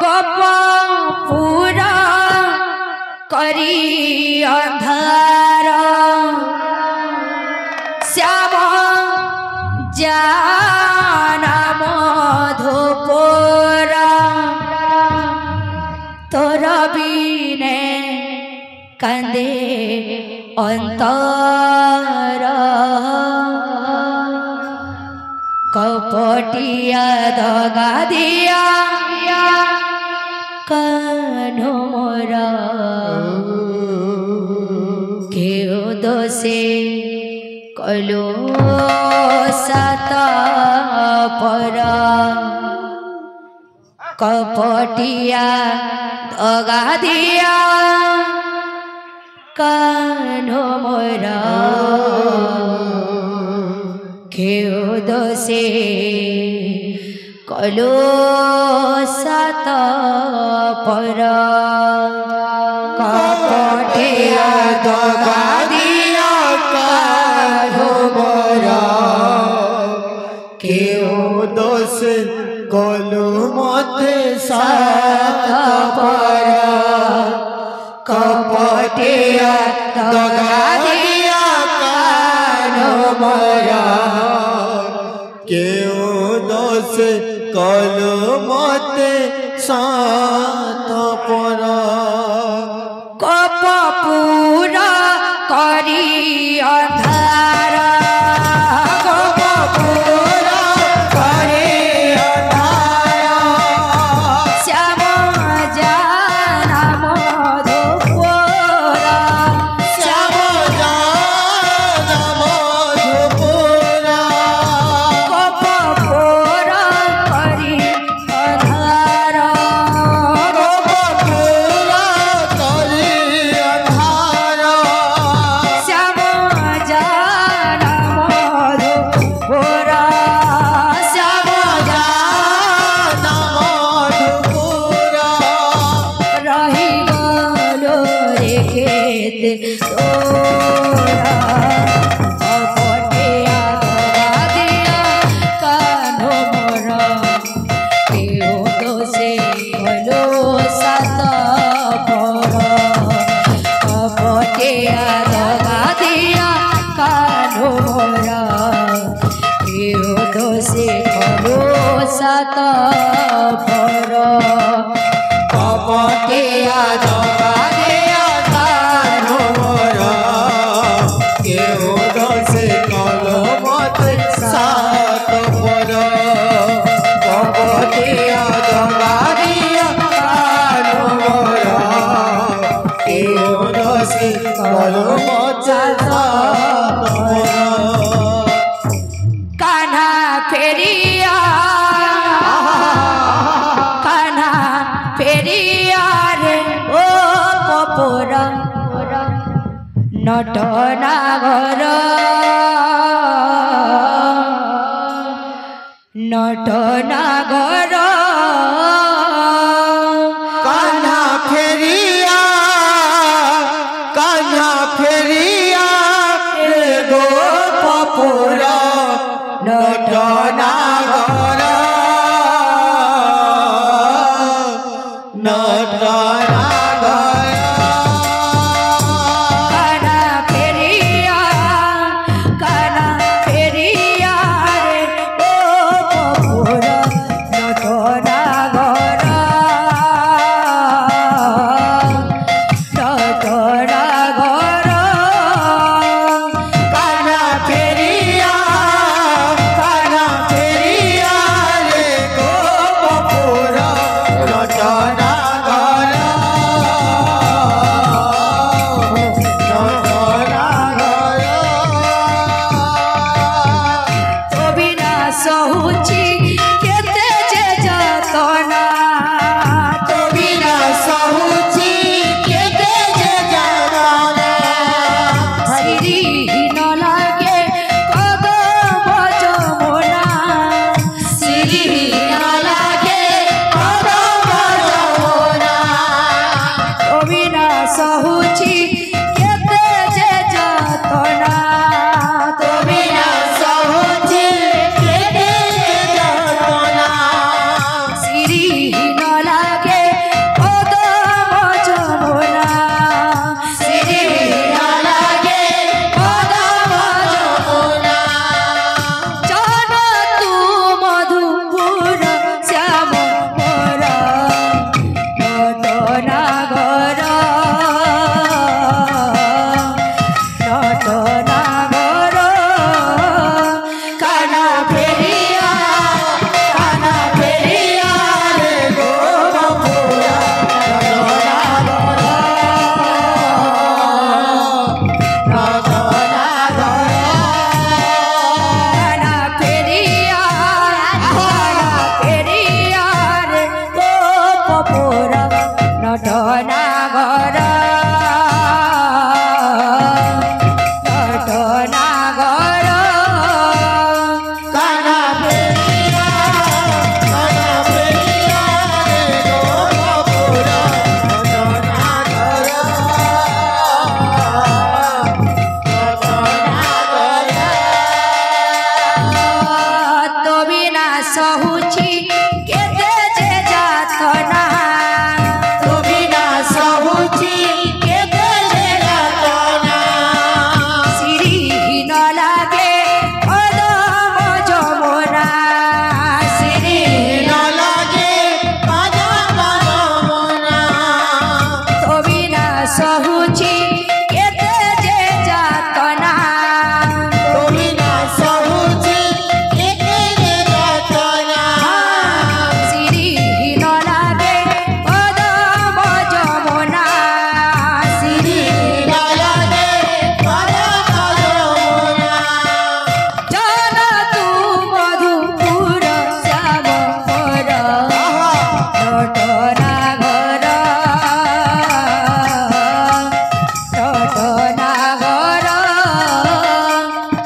कपूर करी अंधार श्याम जाना मधुपुर तोर बिने कंदे अंतर कपटिया दगा दिया कान्हो मोरा केओ दोषे कलो सात पर कपटिया दगा दिया कान्हो मोरा केओ दोषे कलो सात पर कपटिया दगा दिया कान्हो मोरा केओ दोष कलो मते सात पर कपटिया दगा दिया कान्हो मोरा केओ दोष कलो मते सात पर कपूर करी अंधार कपूर करी अंधार श्याम जाना मधुपुर श्याम जाना मधुपुर कपूर करी अंधार कपूर करी अंधार श्याम जाना मधुपुर श्याम जाना मधुपुर रही गलो रे खेत तोरा कपटिया दगा दिया कान्हो मोरा केओ दोषे कलो सात पर कपटिया दगा दिया कान्हो मोरा केओ दोषे कलो सात पर कपटिया दगा दिया कान्हो मोरा केओ दोष कलो मते सात पर कपटिया दगा दिया कान्हो मोरा केओ दोष कलो मते सात पर कान्हा फेरिया रे ओ कपूर नट नागर नट नागर कान्हा फेरिया रे गो पपुरा नट नागर नट नागर कान्हा फेरिया নটনা ঘর নটনা ঘর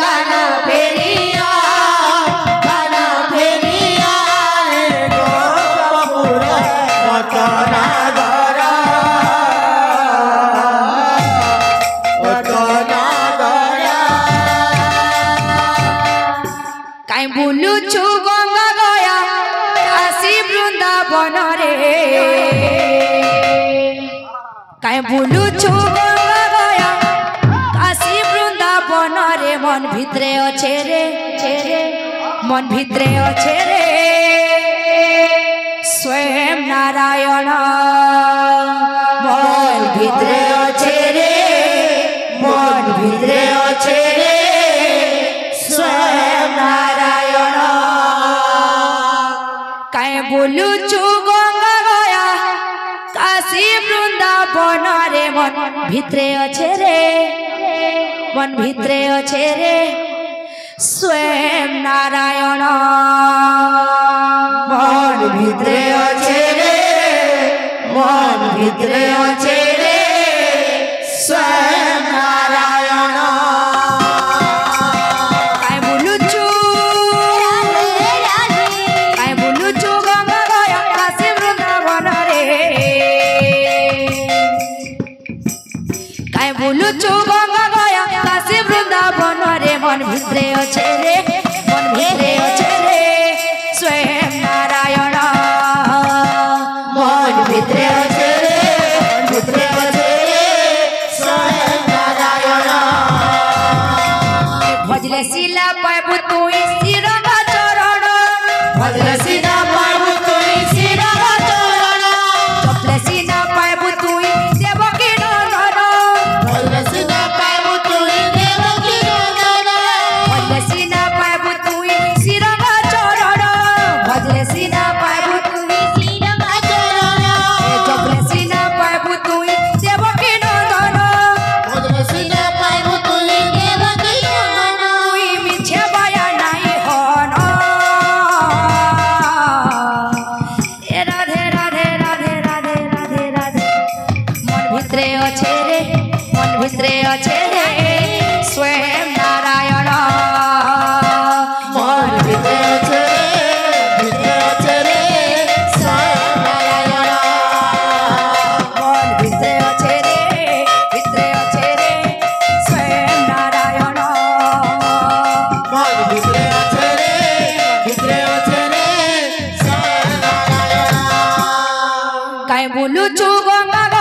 কানা ফেরিয়া কানা ফেরিয়া রে গোপপুর নটনা ঘর নটনা ঘর কাই বুলুছু গঙ্গা গয়া কাশী বৃন্দাবন রে কাই বুলুছু গঙ্গা গয়া কাশী বৃন্দাবন রে মন ভিতরে আছে রে মন ভিতরে আছে রে স্বয়ং নারায়ণ মন ভিতরে আছে রে মন ভিতরে আছে রে স্বয়ং নারায়ণ কাই বলুছু গঙ্গা গয়া কাশী বৃন্দাবন রে মন ভিতরে আছে রে মন ভিতরে আছে রে স্বয়ং নারায়ণ মন ভিতরে আছে রে মন ভিতরে আছে রে স্বয়ং নারায়ণ কাই বলুছু গঙ্গা গয়া কাশী বৃন্দাবন রে কাই বলুছু গঙ্গা গয়া কাশী বৃন্দাবন রে মন ভিতরে আছে রে মন ভিতরে আছে রে স্বয়ং নারায়ণ মন ভিতরে আছে রে মন ভিতরে আছে রে স্বয়ং নারায়ণ ভজলে শিলা পাইবু তুই শিরবা চরণ ভজলে সিধা পাইবু তুই শিরবা চরণ জপলে সিনা পাইবু তুই দেবকী নন্দন ভজলে সিধা পাইবু তুই দেবকী নন্দন ভজলে সিনা পাইবু তুই শিরবা চরণ ভজলে সিনা পাইবু তুই শিরবা চরণ জপলে সিনা পাইবু তুই দেবকী নন্দন ভজলে সিধা পাইবু তুই দেবকী নন্দন তুই মিছে বায়া নাই হন এ রাধে রাধে রাধে রাধে রাধে রাধে মন ভিতরে আছে রে মন ভিতরে আছে রে স্বয়ং নারায়ণ মন ভিতরে আছে রে স্বয়ং নারায়ণ মন ভিতরে আছে রে স্বয়ং নারায়ণ মন ভিতরে আছে রে স্বয়ং নারায়ণ কাই বলুছু গঙ্গা